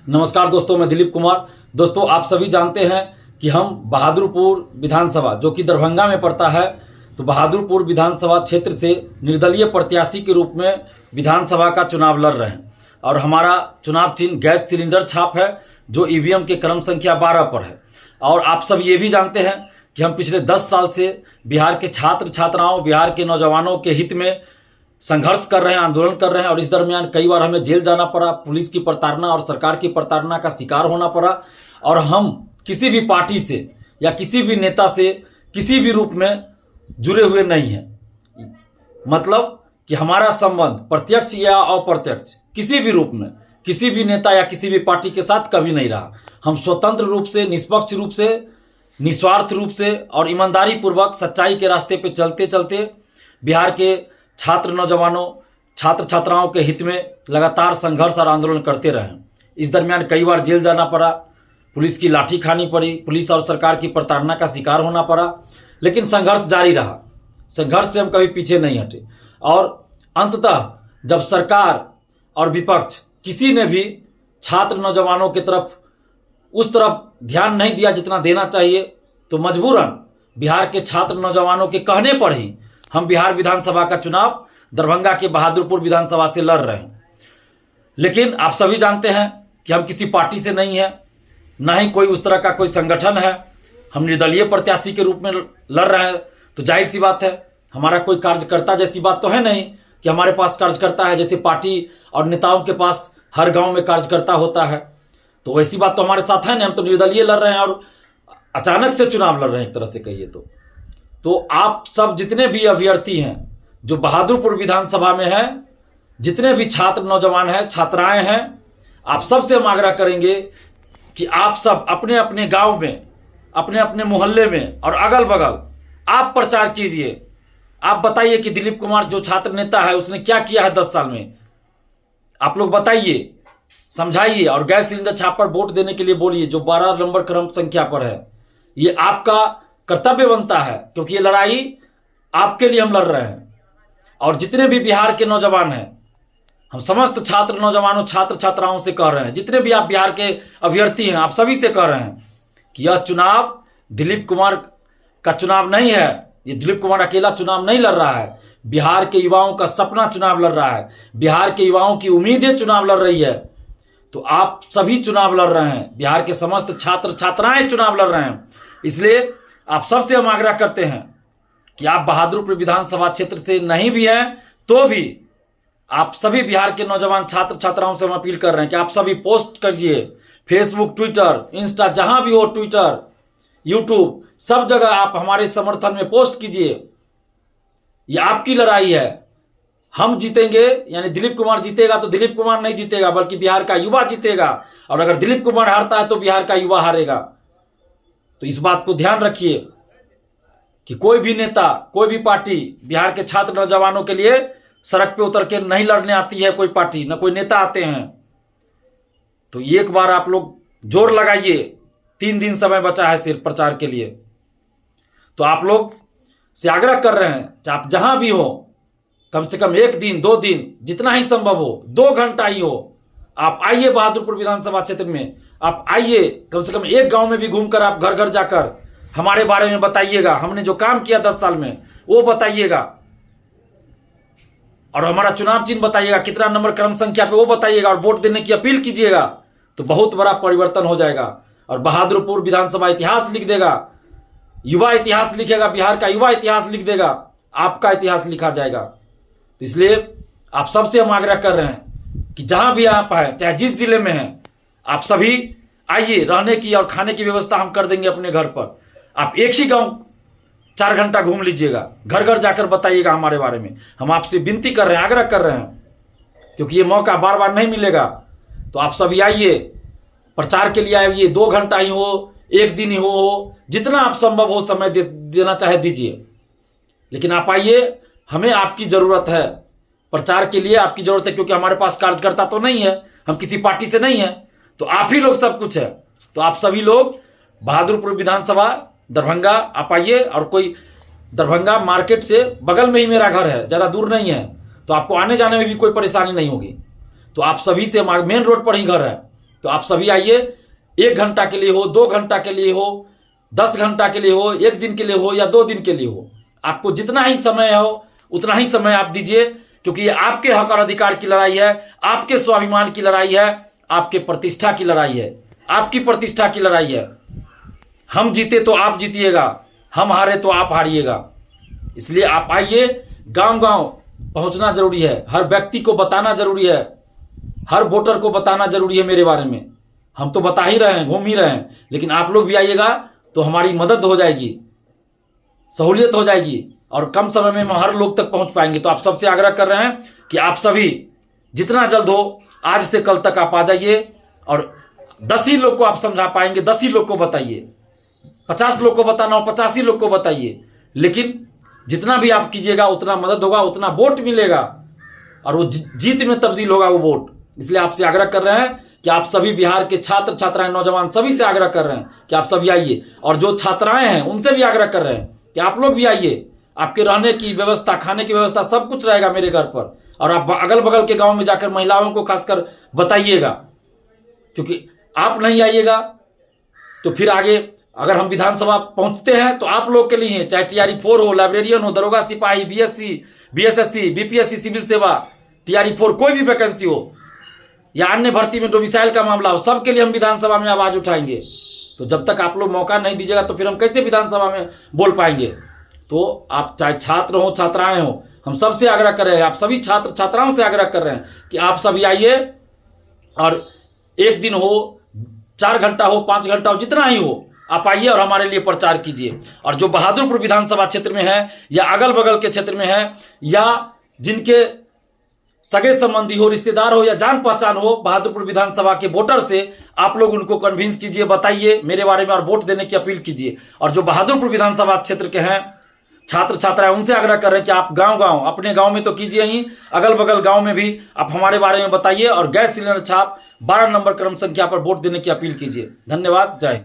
नमस्कार दोस्तों, मैं दिलीप कुमार। दोस्तों, आप सभी जानते हैं कि हम बहादुरपुर विधानसभा जो कि दरभंगा में पड़ता है, तो बहादुरपुर विधानसभा क्षेत्र से निर्दलीय प्रत्याशी के रूप में विधानसभा का चुनाव लड़ रहे हैं। और हमारा चुनाव चिन्ह गैस सिलेंडर छाप है जो ईवीएम के क्रम संख्या 12 पर है। और आप सब ये भी जानते हैं कि हम पिछले 10 साल से बिहार के छात्र छात्राओं, बिहार के नौजवानों के हित में संघर्ष कर रहे हैं, आंदोलन कर रहे हैं। और इस दरमियान कई बार हमें जेल जाना पड़ा, पुलिस की प्रताड़ना और सरकार की प्रताड़ना का शिकार होना पड़ा। और हम किसी भी पार्टी से या किसी भी नेता से किसी भी रूप में जुड़े हुए नहीं हैं। मतलब कि हमारा संबंध प्रत्यक्ष या अप्रत्यक्ष किसी भी रूप में किसी भी नेता या किसी भी पार्टी के साथ कभी नहीं रहा। हम स्वतंत्र रूप से, निष्पक्ष रूप से, निस्वार्थ रूप से और ईमानदारी पूर्वक सच्चाई के रास्ते पे चलते चलते बिहार के छात्र नौजवानों, छात्र छात्राओं के हित में लगातार संघर्ष और आंदोलन करते रहे। इस दरमियान कई बार जेल जाना पड़ा, पुलिस की लाठी खानी पड़ी, पुलिस और सरकार की प्रताड़ना का शिकार होना पड़ा, लेकिन संघर्ष जारी रहा। संघर्ष से हम कभी पीछे नहीं हटे। और अंततः जब सरकार और विपक्ष किसी ने भी छात्र नौजवानों की तरफ उस तरफ ध्यान नहीं दिया जितना देना चाहिए, तो मजबूरन बिहार के छात्र नौजवानों के कहने पर ही हम बिहार विधानसभा का चुनाव दरभंगा के बहादुरपुर विधानसभा से लड़ रहे हैं। लेकिन आप सभी जानते हैं कि हम किसी पार्टी से नहीं है, ना ही कोई उस तरह का कोई संगठन है। हम निर्दलीय प्रत्याशी के रूप में लड़ रहे हैं, तो जाहिर सी बात है हमारा कोई कार्यकर्ता जैसी बात तो है नहीं कि हमारे पास कार्यकर्ता है जैसे पार्टी और नेताओं के पास हर गांव में कार्यकर्ता होता है। तो वैसी बात तो हमारे साथ है नहीं। हम तो निर्दलीय लड़ रहे हैं और अचानक से चुनाव लड़ रहे हैं एक तरह से कहिए तो आप सब जितने भी अभ्यर्थी हैं जो बहादुरपुर विधानसभा में हैं, जितने भी छात्र नौजवान हैं, छात्राएं हैं, आप सबसे हम आग्रह करेंगे कि आप सब अपने अपने गांव में, अपने अपने मोहल्ले में और अगल बगल आप प्रचार कीजिए। आप बताइए कि दिलीप कुमार जो छात्र नेता है उसने क्या किया है 10 साल में। आप लोग बताइए, समझाइए और गैस सिलेंडर छाप पर वोट देने के लिए बोलिए जो 12 नंबर क्रम संख्या पर है। ये आपका कर्तव्य बनता है क्योंकि ये लड़ाई आपके लिए हम लड़ रहे हैं। और जितने भी बिहार के नौजवान हैं, हम समस्त छात्र नौजवानों, छात्र छात्राओं से कह रहे हैं, जितने भी आप बिहार के अभ्यर्थी हैं, आप सभी से कह रहे हैं कि यह चुनाव दिलीप कुमार का चुनाव नहीं है। ये दिलीप कुमार अकेला चुनाव नहीं लड़ रहा है, बिहार के युवाओं का सपना चुनाव लड़ रहा है, बिहार के युवाओं की उम्मीदें चुनाव लड़ रही है। तो आप सभी चुनाव लड़ रहे हैं, बिहार के समस्त छात्र छात्राएं चुनाव लड़ रहे हैं। इसलिए आप सबसे हम आग्रह करते हैं कि आप बहादुरपुर विधानसभा क्षेत्र से नहीं भी हैं तो भी आप सभी बिहार के नौजवान छात्र छात्राओं से हम अपील कर रहे हैं कि आप सभी पोस्ट करिए, फेसबुक, ट्विटर, इंस्टा, जहां भी हो, ट्विटर, यूट्यूब, सब जगह आप हमारे समर्थन में पोस्ट कीजिए। ये आपकी लड़ाई है। हम जीतेंगे यानी दिलीप कुमार जीतेगा तो दिलीप कुमार नहीं जीतेगा बल्कि बिहार का युवा जीतेगा। और अगर दिलीप कुमार हारता है तो बिहार का युवा हारेगा। तो इस बात को ध्यान रखिए कि कोई भी नेता, कोई भी पार्टी बिहार के छात्र नौजवानों के लिए सड़क पे उतर के नहीं लड़ने आती है। कोई पार्टी ना कोई नेता आते हैं। तो एक बार आप लोग जोर लगाइए, 3 दिन समय बचा है सिर्फ प्रचार के लिए। तो आप लोग से आग्रह कर रहे हैं आप जहां भी हो, कम से कम 1 दिन 2 दिन जितना ही संभव हो, 2 घंटा ही हो, आप आइए बहादुरपुर विधानसभा क्षेत्र में। आप आइए, कम से कम एक गांव में भी घूमकर आप घर घर जाकर हमारे बारे में बताइएगा, हमने जो काम किया 10 साल में वो बताइएगा। और हमारा चुनाव चिन्ह बताइएगा, कितना नंबर क्रम संख्या पे वो बताइएगा और वोट देने की अपील कीजिएगा। तो बहुत बड़ा परिवर्तन हो जाएगा और बहादुरपुर विधानसभा इतिहास लिख देगा, युवा इतिहास लिखेगा, बिहार का युवा इतिहास लिख देगा, आपका इतिहास लिखा जाएगा। तो इसलिए आप सबसे हम आग्रह कर रहे हैं कि जहां भी आप आए, चाहे जिस जिले में हैं, आप सभी आइए। रहने की और खाने की व्यवस्था हम कर देंगे अपने घर पर। आप एक ही गांव 4 घंटा घूम लीजिएगा, घर घर जाकर बताइएगा हमारे बारे में। हम आपसे विनती कर रहे हैं, आग्रह कर रहे हैं, क्योंकि ये मौका बार बार नहीं मिलेगा। तो आप सभी आइए, प्रचार के लिए आइए। 2 घंटा ही हो, 1 दिन ही हो, जितना आप संभव हो समय देना चाहे दीजिए। लेकिन आप आइए, हमें आपकी जरूरत है। प्रचार के लिए आपकी जरूरत है क्योंकि हमारे पास कार्यकर्ता तो नहीं है, हम किसी पार्टी से नहीं है, तो आप ही लोग सब कुछ है। तो आप सभी लोग बहादुरपुर विधानसभा दरभंगा आप आइए। और कोई दरभंगा मार्केट से बगल में ही मेरा घर है, ज़्यादा दूर नहीं है, तो आपको आने जाने में भी कोई परेशानी नहीं होगी। तो आप सभी से, मेन रोड पर ही घर है, तो आप सभी आइए, 1 घंटा के लिए हो, 2 घंटा के लिए हो, 10 घंटा के लिए हो, 1 दिन के लिए हो या 2 दिन के लिए हो, आपको जितना ही समय हो उतना ही समय आप दीजिए, क्योंकि ये आपके हक और अधिकार की लड़ाई है, आपके स्वाभिमान की लड़ाई है, आपके प्रतिष्ठा की लड़ाई है, आपकी प्रतिष्ठा की लड़ाई है। हम जीते तो आप जीतिएगा, हम हारे तो आप हारिएगा। इसलिए आप आइए, गांव गांव पहुंचना जरूरी है, हर व्यक्ति को बताना जरूरी है, हर वोटर को बताना जरूरी है मेरे बारे में। हम तो बता ही रहे हैं, घूम ही रहे हैं, लेकिन आप लोग भी आइएगा तो हमारी मदद हो जाएगी, सहूलियत हो जाएगी और कम समय में हम हर लोग तक पहुंच पाएंगे। तो आप सबसे आग्रह कर रहे हैं कि आप सभी जितना जल्द हो, आज से कल तक आप आ जाइए और 10 ही लोग को आप समझा पाएंगे, 10 ही लोग को बताइए। 50 लोग को बताना हो, 50 ही लोग को बताइए, लेकिन जितना भी आप कीजिएगा उतना मदद होगा, उतना वोट मिलेगा और वो जीत में तब्दील होगा वो वोट। इसलिए आपसे आग्रह कर रहे हैं कि आप सभी बिहार के छात्र छात्राएं, नौजवान सभी से आग्रह कर रहे हैं कि आप सभी आइए, और जो छात्राएं हैं उनसे भी आग्रह कर रहे हैं कि आप लोग भी आइए। आपके रहने की व्यवस्था, खाने की व्यवस्था सब कुछ रहेगा मेरे घर पर, और आप अगल बगल के गांव में जाकर महिलाओं को खासकर बताइएगा, क्योंकि आप नहीं आइएगा तो फिर आगे अगर हम विधानसभा पहुंचते हैं तो आप लोग के लिए, चाहे टीआरई 4 हो, लाइब्रेरियन हो, दरोगा सिपाही, बीएससी, बीएसएससी, बीपीएससी, सिविल सेवा, टीआरई 4 कोई भी वैकेंसी हो या अन्य भर्ती में डोमिसाइल का मामला हो, सबके लिए हम विधानसभा में आवाज उठाएंगे। तो जब तक आप लोग मौका नहीं दीजिएगा तो फिर हम कैसे विधानसभा में बोल पाएंगे। तो आप चाहे छात्र हो, छात्राएं हो, हम सबसे आग्रह कर रहे हैं, आप सभी छात्र छात्राओं से आग्रह कर रहे हैं कि आप सभी आइए और 1 दिन हो, 4 घंटा हो, 5 घंटा हो, जितना ही हो, आप आइए और हमारे लिए प्रचार कीजिए। और जो बहादुरपुर विधानसभा क्षेत्र में है या अगल बगल के क्षेत्र में है या जिनके सगे संबंधी हो, रिश्तेदार हो या जान पहचान हो बहादुरपुर विधानसभा के वोटर से, आप लोग उनको कन्विंस कीजिए, बताइए मेरे बारे में और वोट देने की अपील कीजिए। और जो बहादुरपुर विधानसभा क्षेत्र के हैं छात्र छात्राएं, उनसे आग्रह कर रहे हैं कि आप गांव गांव, अपने गांव में तो कीजिए ही, अगल बगल गांव में भी आप हमारे बारे में बताइए और गैस सिलेंडर छाप 12 नंबर क्रम संख्या पर वोट देने की अपील कीजिए। धन्यवाद, जय हिंद।